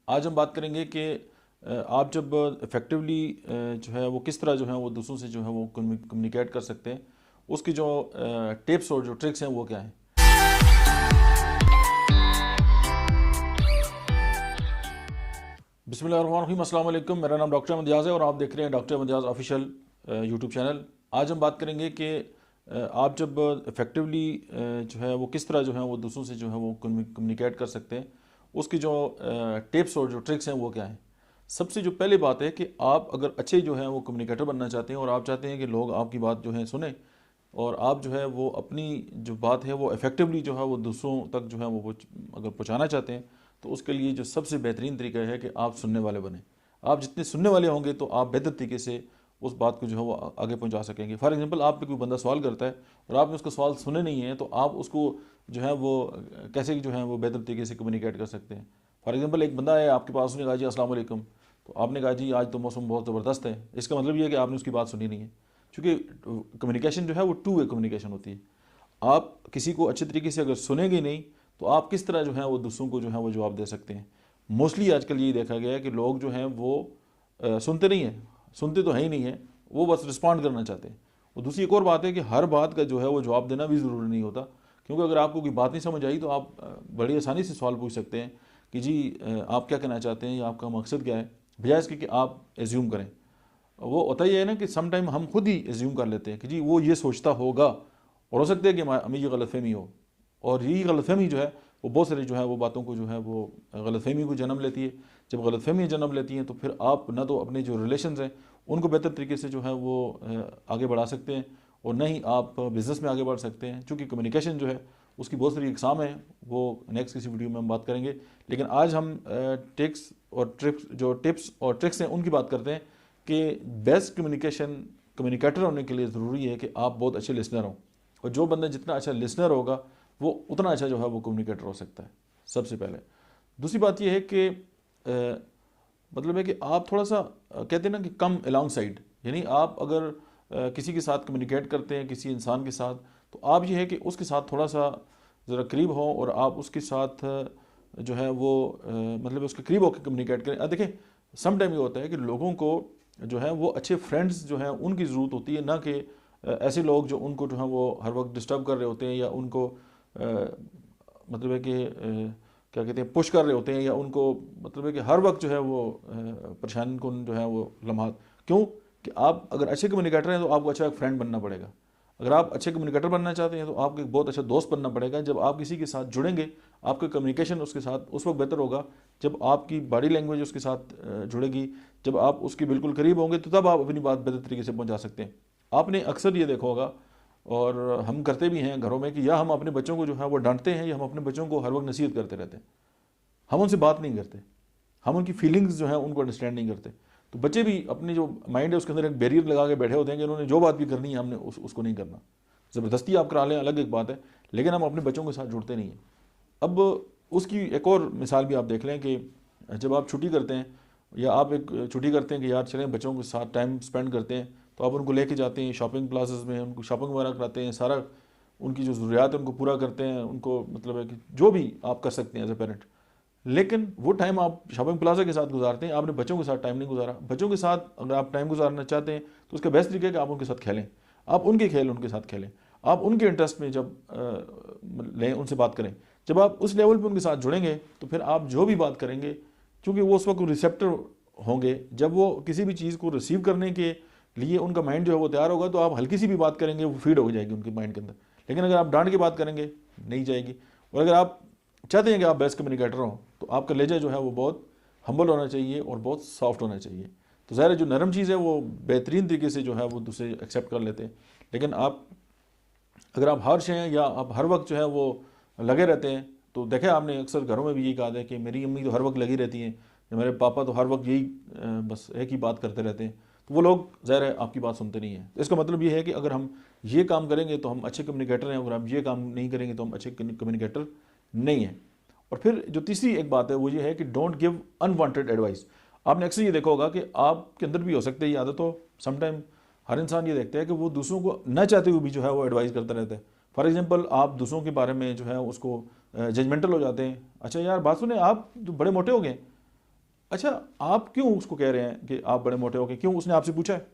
आज हम बात करेंगे कि आप जब इफ़ेक्टिवली जो है वो किस तरह जो है वो दूसरों से जो है वो कम्युनिकेट कर सकते हैं, उसकी जो टिप्स और जो ट्रिक्स हैं वो क्या हैं। बिस्मिल्लाहिर्रहमानिर्रहीम, अस्सलाम वालेकुम। मेरा नाम डॉक्टर अहमद याज़ है और आप देख रहे हैं doctor Ahmed Yaz official YouTube channel. आज हम बात करेंगे कि आप जब इफ़ेक्टिवली जो है वो किस तरह जो है वो दूसरों से जो है वो कम्युनिकेट कर सकते हैं, उसकी जो टिप्स और जो ट्रिक्स हैं वो क्या हैं। सबसे जो पहली बात है कि आप अगर अच्छे जो हैं वो कम्युनिकेटर बनना चाहते हैं और आप चाहते हैं कि लोग आपकी बात जो है सुने और आप जो है वो अपनी जो बात है वो इफ़ेक्टिवली जो है वो दूसरों तक जो है वो अगर पहुँचाना चाहते हैं, तो उसके लिए जो सबसे बेहतरीन तरीका है कि आप सुनने वाले बने। आप जितने सुनने वाले होंगे तो आप बेहतर तरीके से उस बात को जो है वो आगे पहुंचा सकेंगे। फॉर एग्जांपल, आप पे कोई बंदा सवाल करता है और आपने उसका सवाल सुने नहीं है, तो आप उसको जो है वो कैसे जो है वो बेहतर तरीके से कम्युनिकेट कर सकते हैं। फॉर एग्जांपल, एक बंदा है आपके पास, उसने कहा जी अस्सलाम वालेकुम, तो आपने कहा जी आज तो मौसम बहुत ज़बरदस्त है। इसका मतलब ये है कि आपने उसकी बात सुनी नहीं है, क्योंकि कम्युनिकेशन जो है वो टू वे कम्युनिकेशन होती है। आप किसी को अच्छे तरीके से अगर सुनेंगे नहीं, तो आप किस तरह जो है वो दूसरों को जो है वो जवाब दे सकते हैं। मोस्टली आजकल ये देखा गया है कि लोग जो हैं वो सुनते नहीं हैं, सुनते तो है ही नहीं है, वो बस रिस्पॉन्ड करना चाहते हैं। और दूसरी एक और बात है कि हर बात का जो है वो जवाब देना भी ज़रूरी नहीं होता, क्योंकि अगर आपको कोई बात नहीं समझ आई तो आप बड़ी आसानी से सवाल पूछ सकते हैं कि जी आप क्या कहना चाहते हैं या आपका मकसद क्या है, बजाय इसके कि आप एज्यूम करें। वो होता ही है ना कि सम टाइम हम खुद ही एज्यूम कर लेते हैं कि जी वो ये सोचता होगा, और हो सकता है कि हमें ये गलतफहमी हो, और यही गलतफहमी जो है वो बहुत सारी जो है वो बातों को जो है वो गलतफहमी को जन्म लेती है। जब गलतफहमी जन्म लेती हैं तो फिर आप ना तो अपने जो रिलेशंस हैं उनको बेहतर तरीके से जो है वो आगे बढ़ा सकते हैं, और ना ही आप बिज़नेस में आगे बढ़ सकते हैं। चूँकि कम्युनिकेशन जो है उसकी बहुत सारी इकसाम है, वो नेक्स्ट किसी वीडियो में हम बात करेंगे। लेकिन आज हम टिप्स और ट्रिक्स हैं उनकी बात करते हैं कि बेस्ट कम्युनिकेटर होने के लिए ज़रूरी है कि आप बहुत अच्छे लिसनर हों, और जो बंदा जितना अच्छा लिसनर होगा वो उतना अच्छा जो है वो कम्युनिकेटर हो सकता है, सबसे पहले। दूसरी बात ये है कि मतलब है कि आप थोड़ा सा कहते हैं ना कि कम अलॉन्ग साइड, यानी आप अगर किसी के साथ कम्युनिकेट करते हैं, किसी इंसान के साथ, तो आप ये है कि उसके साथ थोड़ा सा ज़रा करीब हो और आप उसके साथ जो है वो मतलब उसके करीब होकर कम्युनिकेट करें। देखें, सम टाइम ये होता है कि लोगों को जो है वो अच्छे फ्रेंड्स जो हैं उनकी ज़रूरत होती है, ना कि ऐसे लोग जो उनको जो है वो हर वक्त डिस्टर्ब कर रहे होते हैं, या उनको मतलब है कि क्या कहते हैं पुश कर रहे होते हैं, या उनको मतलब है कि हर वक्त जो है वो परेशान कौन जो है वो लम्हात। क्यों कि आप अगर अच्छे कम्युनिकेटर हैं तो आपको अच्छा एक फ्रेंड बनना पड़ेगा। अगर आप अच्छे कम्युनिकेटर बनना चाहते हैं तो आपको एक बहुत अच्छा दोस्त बनना पड़ेगा। जब आप किसी के साथ जुड़ेंगे, आपका कम्युनिकेशन उसके साथ उस वक्त बेहतर होगा जब आपकी बॉडी लैंग्वेज उसके साथ जुड़ेगी। जब आप उसके बिल्कुल करीब होंगे तो तब आप अपनी बात बेहतर तरीके से पहुंचा सकते हैं। आपने अक्सर ये देखा होगा, और हम करते भी हैं घरों में, कि या हम अपने बच्चों को जो है वो डांटते हैं, या हम अपने बच्चों को हर वक्त नसीहत करते रहते हैं। हम उनसे बात नहीं करते, हम उनकी फीलिंग्स जो है उनको अंडरस्टैंड नहीं करते। तो बच्चे भी अपनी जो माइंड है उसके अंदर एक बैरियर लगा के बैठे होते हैं कि उन्होंने जो बात भी करनी है हमने उसको नहीं करना। ज़बरदस्ती आप करा लें अलग एक बात है, लेकिन हम अपने बच्चों के साथ जुड़ते नहीं हैं। अब उसकी एक और मिसाल भी आप देख लें कि जब आप छुट्टी करते हैं, या आप एक छुट्टी करते हैं कि यार चलें बच्चों के साथ टाइम स्पेंड करते हैं, तो आप उनको लेके जाते हैं शॉपिंग प्लाज़as में, उनको शॉपिंग वगैरह कराते हैं, सारा उनकी जो ज़रूरियात है उनको पूरा करते हैं, उनको मतलब है कि जो भी आप कर सकते हैं एज ए पेरेंट। लेकिन वो टाइम आप शॉपिंग प्लाजा के साथ गुजारते हैं, आपने बच्चों के साथ टाइम नहीं गुजारा। बच्चों के साथ अगर आप टाइम गुजारना चाहते हैं तो उसका बेस्ट तरीका है कि आप उनके साथ खेलें, आप उनके खेल उनके साथ खेलें, आप उनके इंटरेस्ट में जब लें, उनसे बात करें। जब आप उस लेवल पे उनके साथ जुड़ेंगे तो फिर आप जो भी बात करेंगे, क्योंकि वो उस वक्त रिसेप्टर होंगे, जब वो किसी भी चीज़ को रिसीव करने के लिए उनका माइंड जो है वो तैयार होगा, तो आप हल्की सी भी बात करेंगे वो फीड हो जाएगी उनके माइंड के अंदर। लेकिन अगर आप डांट के बात करेंगे, नहीं जाएगी। और अगर आप चाहते हैं कि आप बेस्ट कम्युनिकेटर हों, तो आपका लहजा जो है वो बहुत हम्बल होना चाहिए और बहुत सॉफ्ट होना चाहिए। तो ज़ाहिर है जो नरम चीज़ है वो बेहतरीन तरीके से जो है वो दूसरे एक्सेप्ट कर लेते हैं। लेकिन अगर आप हार्श हैं या आप हर वक्त जो है वो लगे रहते हैं, तो देखें आपने अक्सर घरों में भी यही कहा है कि मेरी अम्मी तो हर वक्त लगी रहती हैं, या मेरे पापा तो हर वक्त यही बस एक ही बात करते रहते हैं, तो वो लोग ज़ाहिर है आपकी बात सुनते नहीं हैं। तो इसका मतलब ये है कि अगर हम ये काम करेंगे तो हम अच्छे कम्युनिकेटर हैं, अगर हम ये काम नहीं करेंगे तो हम अच्छे कम्युनिकेटर नहीं है। और फिर जो तीसरी एक बात है वो ये है कि डोंट गिव अनवांटेड एडवाइस। आपने अक्सर ये देखा होगा कि आपके अंदर भी हो सकता है ये आदत हो, समटाइम हर इंसान ये देखता है कि वो दूसरों को न चाहते हुए भी जो है वो एडवाइस करता रहता है। फॉर एग्जांपल, आप दूसरों के बारे में जो है उसको जजमेंटल हो जाते हैं। अच्छा यार बात सुने, आप तो बड़े मोटे हो गए, अच्छा आप क्यों उसको कह रहे हैं कि आप बड़े मोटे हो गए, क्यों उसने आपसे पूछा है?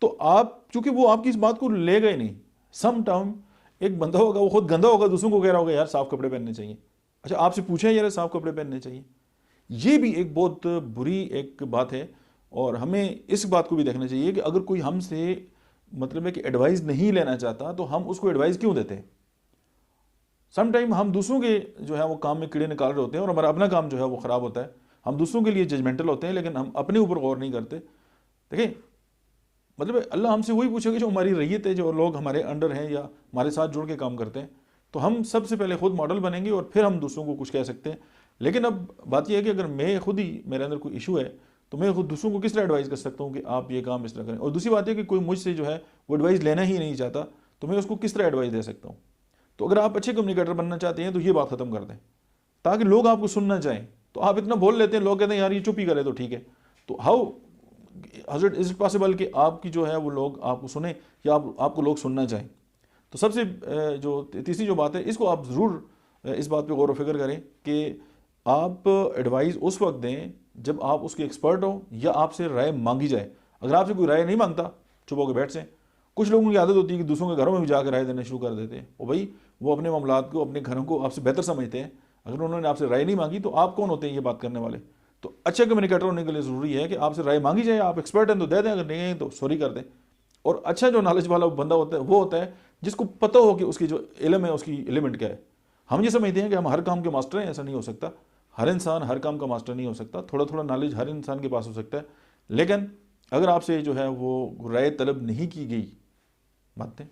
तो आप, चूंकि वो आपकी इस बात को ले गए नहीं, सम टाइम एक बंदा होगा वो खुद गंदा होगा, दूसरों को कह रहा होगा यार साफ कपड़े पहनने चाहिए। अच्छा आपसे पूछे यार साफ कपड़े पहनने चाहिए, ये भी एक बहुत बुरी एक बात है। और हमें इस बात को भी देखना चाहिए कि अगर कोई हमसे मतलब है कि एडवाइस नहीं लेना चाहता तो हम उसको एडवाइस क्यों देते हैं। सम टाइम हम दूसरों के जो है वो काम में कीड़े निकाल रहे होते हैं और हमारा अपना काम जो है वो ख़राब होता है। हम दूसरों के लिए जजमेंटल होते हैं लेकिन हम अपने ऊपर गौर नहीं करते। देखिए मतलब अल्लाह हमसे वही पूछेगा जो हमारी रैयत है, जो लोग हमारे अंडर हैं या हमारे साथ जुड़ के काम करते हैं। तो हम सबसे पहले खुद मॉडल बनेंगे और फिर हम दूसरों को कुछ कह सकते हैं। लेकिन अब बात यह है कि अगर मैं खुद ही, मेरे अंदर कोई इशू है, तो मैं खुद दूसरों को किस तरह एडवाइस कर सकता हूँ कि आप ये काम इस तरह करें। और दूसरी बात है कि कोई मुझसे जो है वो एडवाइस लेना ही नहीं चाहता, तो मैं उसको किस तरह एडवाइस दे सकता हूँ। तो अगर आप अच्छे कम्युनिकेटर बनना चाहते हैं तो ये बात खत्म कर दें ताकि लोग आपको सुनना चाहें। तो आप इतना बोल लेते हैं, लोग कहते हैं यार ये चुप ही करे तो ठीक है। तो हाउ इज इट पॉसिबल कि आपकी जो है वो लोग आपको सुने या आपको लोग सुनना चाहें। तो सबसे जो तीसरी जो बात है, इसको आप ज़रूर इस बात पे गौर व फिक्र करें कि आप एडवाइस उस वक्त दें जब आप उसके एक्सपर्ट हो या आपसे राय मांगी जाए। अगर आपसे कोई राय नहीं मांगता, चुप होकर बैठ से। कुछ लोगों की आदत होती है कि दूसरों के घरों में भी जाकर राय देना शुरू कर देते हैं। और भाई वो अपने मामलात को, अपने घरों को आपसे बेहतर समझते हैं। अगर उन्होंने आपसे राय नहीं मांगी तो आप कौन होते हैं ये बात करने वाले। तो अच्छे कम्युनिकेटर होने के लिए ज़रूरी है कि आपसे राय मांगी जाए, आप एक्सपर्ट हैं तो दे दें, अगर नहीं हैं तो सॉरी कर दें। और अच्छा जो नॉलेज वाला बंदा होता है वो होता है जिसको पता हो कि उसकी जो इल्म है उसकी एलिमेंट क्या है। हम ये समझते हैं कि हम हर काम के मास्टर हैं, ऐसा नहीं हो सकता। हर इंसान हर काम का मास्टर नहीं हो सकता। थोड़ा थोड़ा नॉलेज हर इंसान के पास हो सकता है। लेकिन अगर आपसे जो है वो राय तलब नहीं की गई, बातें।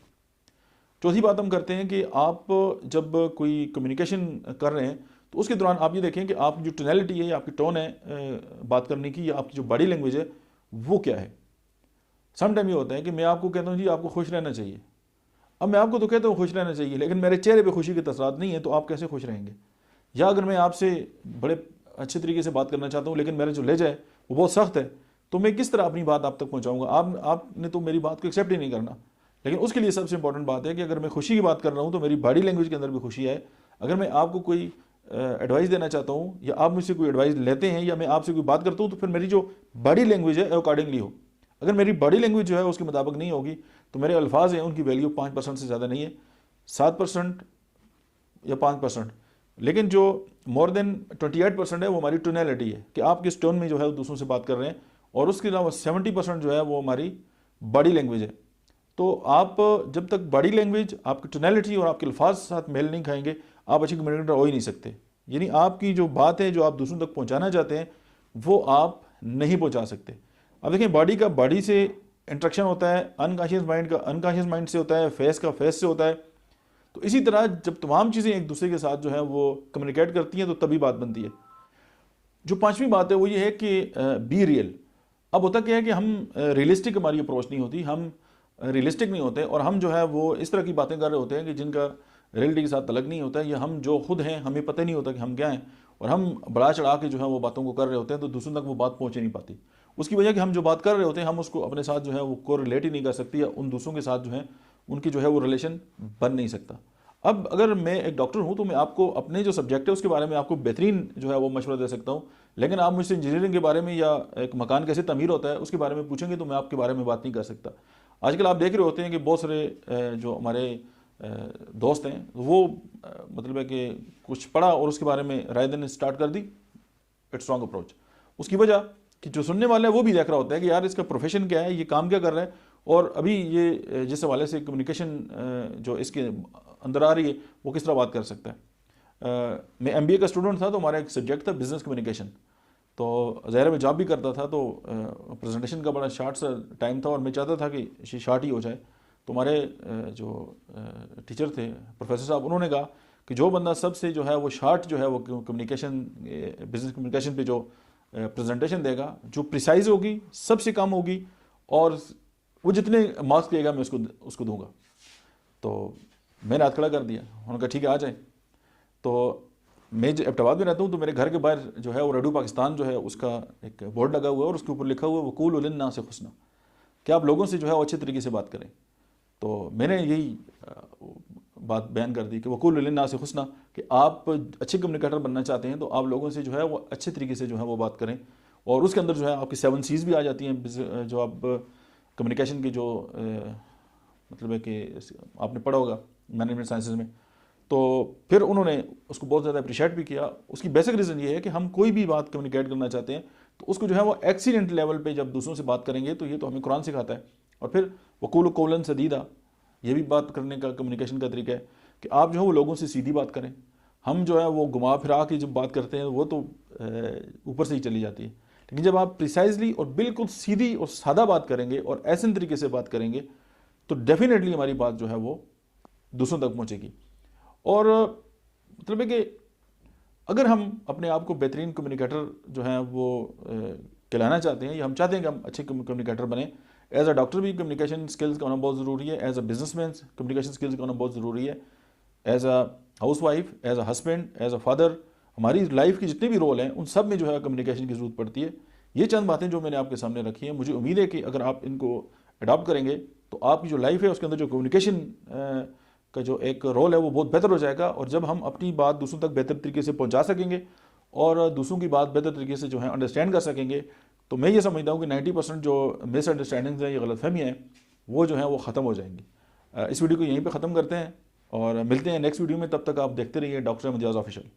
चौथी बात हम करते हैं कि आप जब कोई कम्युनिकेशन कर रहे हैं तो उसके दौरान आप ये देखें कि आपकी जो टोनैलिटी है या आपकी टोन है बात करने की, या आपकी जो बॉडी लैंग्वेज है वो क्या है। सम टाइम ये होता है कि मैं आपको कहता हूँ जी आपको खुश रहना चाहिए। अब मैं आपको तो कहता हूँ खुश रहना चाहिए, लेकिन मेरे चेहरे पे खुशी के तसरात नहीं है, तो आप कैसे खुश रहेंगे। या अगर मैं आपसे बड़े अच्छे तरीके से बात करना चाहता हूँ लेकिन मेरा जो लहजा है वो बहुत सख्त है, तो मैं किस तरह अपनी बात आप तक पहुँचाऊँगा। आपने तो मेरी बात को एक्सेप्ट ही नहीं करना। लेकिन उसके लिए सबसे इंपॉर्टेंट बात है कि अगर मैं खुशी की बात कर रहा हूँ तो मेरी बॉडी लैंग्वेज के अंदर भी खुशी है। अगर मैं आपको कोई एडवाइस देना चाहता हूँ या आप मुझसे कोई एडवाइस लेते हैं या मैं आपसे कोई बात करता हूँ, तो फिर मेरी जो बॉडी लैंग्वेज है अकॉर्डिंगली हो। अगर मेरी बॉडी लैंग्वेज जो है उसके मुताबिक नहीं होगी तो मेरे अल्फाज हैं उनकी वैल्यू 5% से ज़्यादा नहीं है, 7% या 5%। लेकिन जो मोर देन 28% है वो हमारी टोनैलिटी है कि आप किस टोन में जो है दूसरों से बात कर रहे हैं। और उसके अलावा 70% जो है वो हमारी बॉडी लैंग्वेज है। तो आप जब तक बॉडी लैंग्वेज, आपकी टोनैलिटी और आपके अल्फाज साथ मेल नहीं खाएंगे, आप अच्छे कम्युनिकेटर हो ही नहीं सकते। यानी आपकी जो बात है जो आप दूसरों तक पहुंचाना चाहते हैं वो आप नहीं पहुंचा सकते। अब देखें बॉडी का बॉडी से इंट्रैक्शन होता है, अनकॉन्शियस माइंड का अनकॉन्शियस माइंड से होता है, फेस का फेस से होता है। तो इसी तरह जब तमाम चीज़ें एक दूसरे के साथ जो है वो कम्युनिकेट करती हैं तो तभी बात बनती है। जो पांचवी बात है वो ये है कि बी रियल। अब होता क्या है कि हम रियलिस्टिक हमारी अप्रोच नहीं होती, हम रियलिस्टिक नहीं होते और हम जो है वो इस तरह की बातें कर रहे होते हैं कि जिनका रियलिटी के साथ तलक नहीं होता है, या हम जो खुद हैं हमें पता नहीं होता कि हम क्या हैं, और हम बढ़ा चढ़ा के जो है वो बातों को कर रहे होते हैं, तो दूसरों तक वो बात पहुँच ही नहीं पाती। उसकी वजह कि हम जो बात कर रहे होते हैं हम उसको अपने साथ जो है वो को रिलेट ही नहीं कर सकती, या उन दूसरों के साथ जो है उनकी जो है वो रिलेशन बन नहीं सकता। अब अगर मैं एक डॉक्टर हूँ तो मैं आपको अपने जो सब्जेक्ट है उसके बारे में आपको बेहतरीन जो है वो मशवरा दे सकता हूँ, लेकिन आप मुझसे इंजीनियरिंग के बारे में या एक मकान कैसे तमीर होता है उसके बारे में पूछेंगे तो मैं आपके बारे में बात नहीं कर सकता। आजकल आप देख रहे होते हैं कि बहुत सारे जो हमारे दोस्त हैं वो मतलब है कि कुछ पढ़ा और उसके बारे में राय देने स्टार्ट कर दी। It's wrong approach. उसकी वजह कि जो सुनने वाला है वो भी देख रहा होता है कि यार इसका प्रोफेशन क्या है, ये काम क्या कर रहा है, और अभी ये जिस हवाले से कम्युनिकेशन जो इसके अंदर आ रही है वो किस तरह बात कर सकता है। मैं एमबीए का स्टूडेंट था तो हमारा एक सब्जेक्ट था बिजनेस कम्युनिकेशन। तो ज़ाहिर मैं जॉब भी करता था तो प्रेजेंटेशन का बड़ा शार्ट सा टाइम था और मैं चाहता था कि शार्ट ही हो जाए। तो हमारे जो टीचर थे प्रोफेसर साहब, उन्होंने कहा कि जो बंदा सबसे जो है वो शार्ट जो है वो कम्युनिकेशन बिजनेस कम्युनिकेशन पे जो प्रेजेंटेशन देगा, जो प्रिसाइज होगी, सबसे कम होगी, और वो जितने मार्क्स देगा मैं उसको दूंगा। तो मैंने हाथ खड़ा कर दिया। उन्होंने कहा ठीक है आ जाए। तो मैं जो एबटाबाद में रहता हूँ तो मेरे घर के बाहर जो है वो रेडियो पाकिस्तान जो है उसका एक बोर्ड लगा हुआ है और उसके ऊपर लिखा हुआ है वकूल लिन्ना से हुस्ना, कि आप लोगों से जो है वो अच्छे तरीके से बात करें। तो मैंने यही बात बयान कर दी कि वकूल लिन्ना से हुस्ना, कि आप अच्छे कम्युनिकेटर बनना चाहते हैं तो आप लोगों से जो है वो अच्छे तरीके से जो है वो बात करें, और उसके अंदर जो है आपकी 7 C's भी आ जाती हैं, जो आप कम्युनिकेशन की जो मतलब है कि आपने पढ़ा होगा मैनेजमेंट साइंसेज में। तो फिर उन्होंने उसको बहुत ज़्यादा अप्रिशिएट भी किया। उसकी बेसिक रीज़न ये है कि हम कोई भी बात कम्युनिकेट करना चाहते हैं तो उसको जो है वो एक्सीडेंट लेवल पे जब दूसरों से बात करेंगे, तो ये तो हमें कुरान सिखाता है। और फिर वकूल कौलन सदीदा, ये भी बात करने का कम्युनिकेशन का तरीका है कि आप जो है वो लोगों से सीधी बात करें। हम जो है वो घुमा फिरा के जब बात करते हैं वो तो ऊपर से ही चली जाती है, लेकिन जब आप प्रिसाइजली और बिल्कुल सीधी और सादा बात करेंगे और ऐसे तरीके से बात करेंगे तो डेफिनेटली हमारी बात जो है वो दूसरों तक पहुँचेगी। और मतलब है कि अगर हम अपने आप को बेहतरीन कम्युनिकेटर जो है वो कहलाना चाहते हैं, या हम चाहते हैं कि हम अच्छे कम्युनिकेटर बने, एज अ डॉक्टर भी कम्युनिकेशन स्किल्स का होना बहुत ज़रूरी है, as a businessman communication skills का होना बहुत ज़रूरी है, as a housewife, as a husband, as a father, हमारी लाइफ के जितने भी रोल हैं उन सब में जो है कम्युनिकेशन की ज़रूरत पड़ती है। ये चंद बातें जो मैंने आपके सामने रखी हैं, मुझे उम्मीद है कि अगर आप इनको अडॉप्ट करेंगे तो आपकी जो लाइफ है उसके अंदर जो कम्युनिकेशन का जो एक रोल है वो बहुत बेहतर हो जाएगा। और जब हम अपनी बात दूसरों तक बेहतर तरीके से पहुंचा सकेंगे और दूसरों की बात बेहतर तरीके से जो है अंडरस्टैंड कर सकेंगे, तो मैं ये समझता हूँ कि 90% जो मिसअंडरस्टैंडिंग्स हैं, ये गलतफहमियाँ हैं, वो जो हैं वो ख़त्म हो जाएंगी। इस वीडियो को यहीं पे ख़त्म करते हैं और मिलते हैं नेक्स्ट वीडियो में। तब तक आप देखते रहिए डॉक्टर इम्तियाज़ ऑफिशियल।